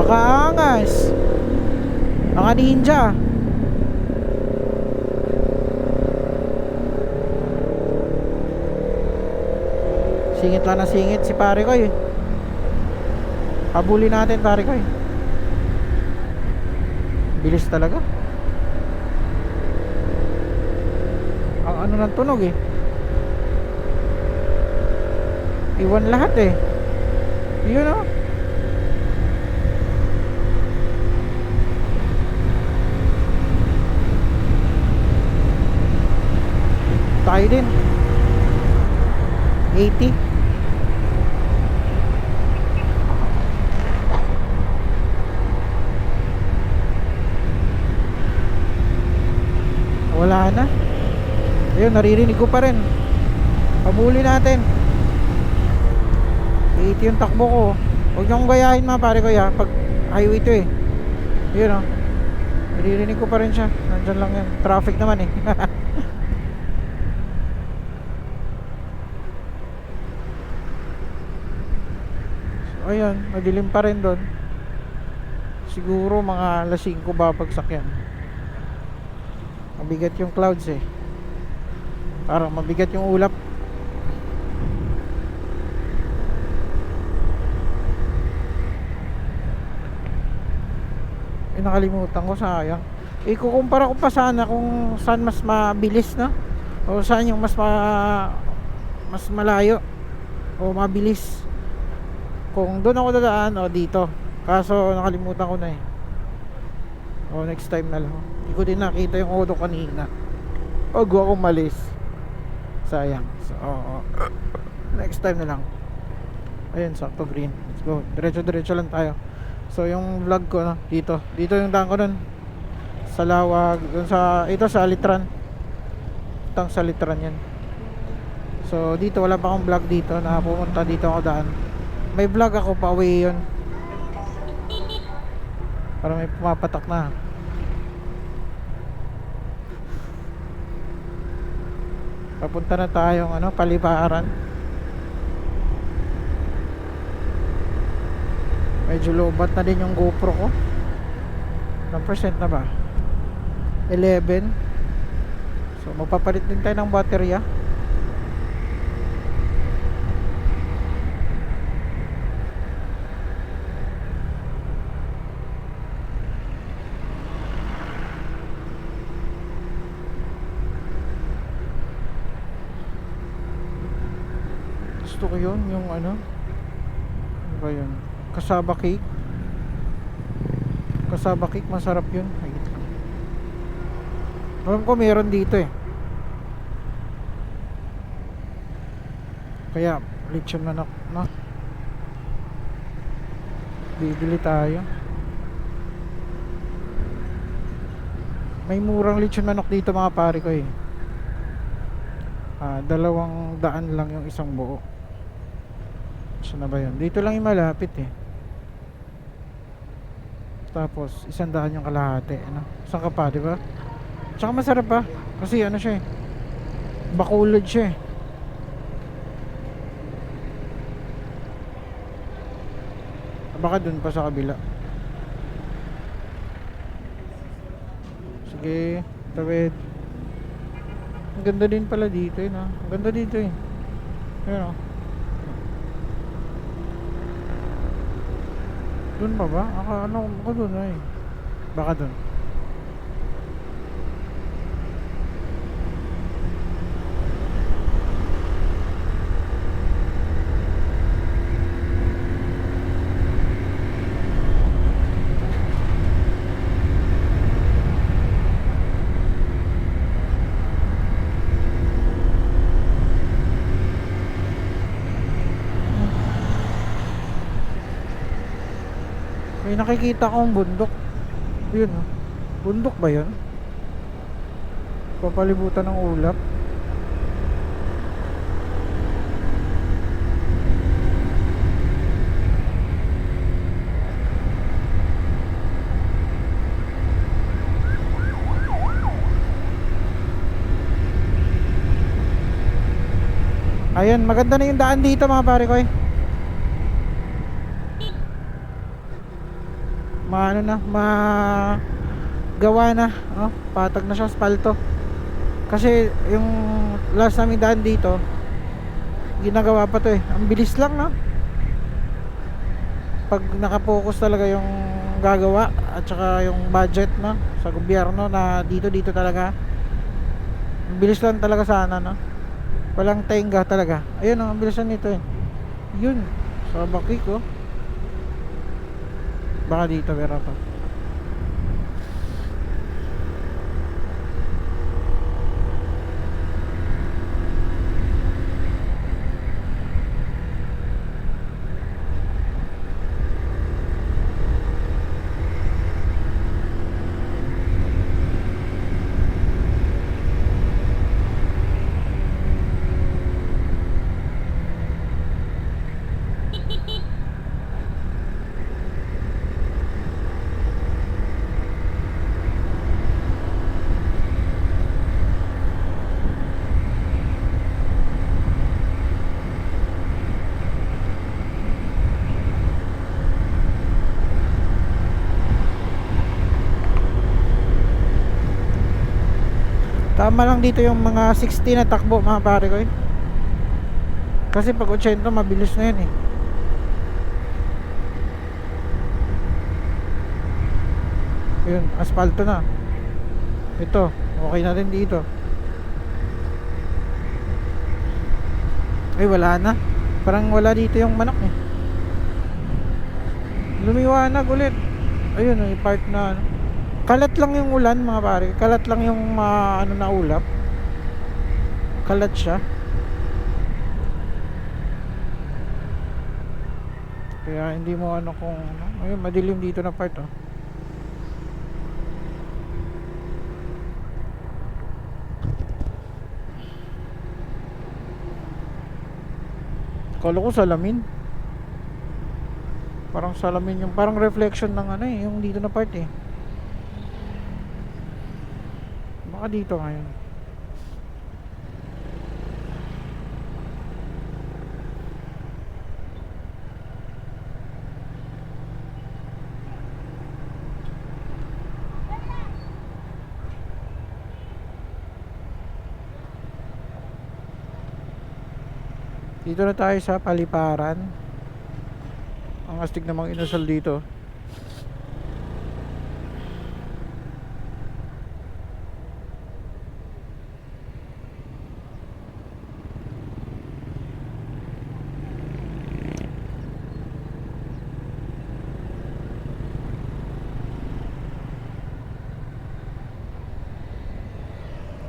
Napakaangas. Mga ninja. Singit lang na singit si pare ko eh. Habulin natin pare ko eh. Bilis talaga. Ang ano ng tunog eh. Iwan lahat eh. Yun oh. Tayo din 80. Wala na. Ayun, naririnig ko pa rin. Pabuli natin 80 yung takbo ko. Huwag niyong gayahin mga pare ko ya. Pag highway to eh. Yun oh. Naririnig ko pa rin siya. Nandyan lang yan. Traffic naman eh. Ayan, madilim pa rin doon. Siguro mga alas 5 babagsak yan. Mabigat yung clouds eh. Parang mabigat yung ulap. Nakalimutan ko, sayang. Kukumpara ko pa sana kung saan mas mabilis no? O saan yung mas malayo o mabilis. Kung doon ako dadaan o dito. Kaso nakalimutan ko na eh. O next time na lang. Hindi ko din nakita yung auto kanina. Wag ako malis. Sayang. So, next time na lang. Ayun, sakto green. Let's go. Diretso lang tayo. So yung vlog ko no, dito yung daan ko nun sa Lawag, dun sa ito sa Alitran. Itang sa Alitran yan. So dito wala pa akong vlog dito na pumunta dito ako daan. May vlog ako pa away yun. Para may pumapatak na. Papunta na tayong ano, Paliparan. Medyo lobat na din yung GoPro ko. Ilang percent na ba? 11. So mapapalit din tayo ng baterya. Gusto ko yun, yung ano ba yun? Kasaba cake. Kasaba cake, masarap yun. Alam ko meron dito eh. Kaya lechon manok na. Bibili tayo. May murang lechon manok dito mga pare ko eh. 200 lang yung isang buo. Saan na ba yun? Dito lang yung malapit eh. Tapos 100 yung kalahati ano? Saan ka pa, di ba? Tsaka masarap pa. Kasi ano siya eh, Bacolod siya eh. Baka dun pa sa kabila. Sige, tawid. Ang ganda din pala dito eh, no? Ang ganda dito eh. Ayun o. Dun pa ba? Ano ko dun eh. Baka dun. May nakikita akong bundok. Yun oh. Bundok ba yun? Papalibutan ng ulap. Ayan, maganda na yung daan dito mga pare ko eh. maano na, gawa na, oh, patag na siya asfalto. Kasi yung last namin daan dito, ginagawa pa to eh. Ang bilis lang, no? Pag nakapokus talaga yung gagawa at saka yung budget, no, sa gobyerno na dito talaga. Ang bilis lang talaga sana, no? Walang tenga talaga. Ayun, oh, ang bilisan nito eh. Yun, sa Bakik, oh. Baka dito meron pa. Tama lang dito yung mga 60 na takbo, mga pare ko eh. Kasi pag 80 mabilis na yun eh. Yun, asfalto na. Ito, okay na rin dito. Ay, wala na. Parang wala dito yung manok eh. Lumiwanag ulit. Ayun, may part na ano. Kalat lang yung ulan, mga pare. Kalat lang yung ano na ulap. Kalat siya. Kaya hindi mo ano kung ano. Ayun, madilim dito na part oh. Kala ko salamin. Parang salamin yung parang reflection ng ano eh, yung dito na part eh. Baka dito ngayon. Dito na tayo sa Paliparan. Ang astig namang inusal dito.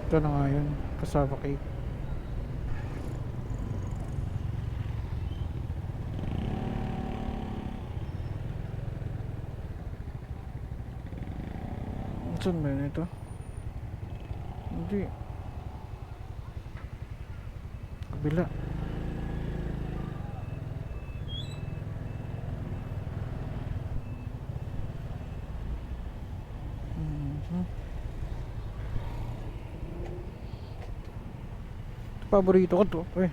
Ito na nga yun, Cassava Cake. Saan ba yun ito? Hindi. Kabila. Paborito ko to eh.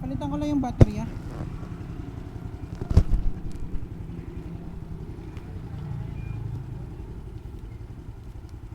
Palitan ko lang yung battery ah.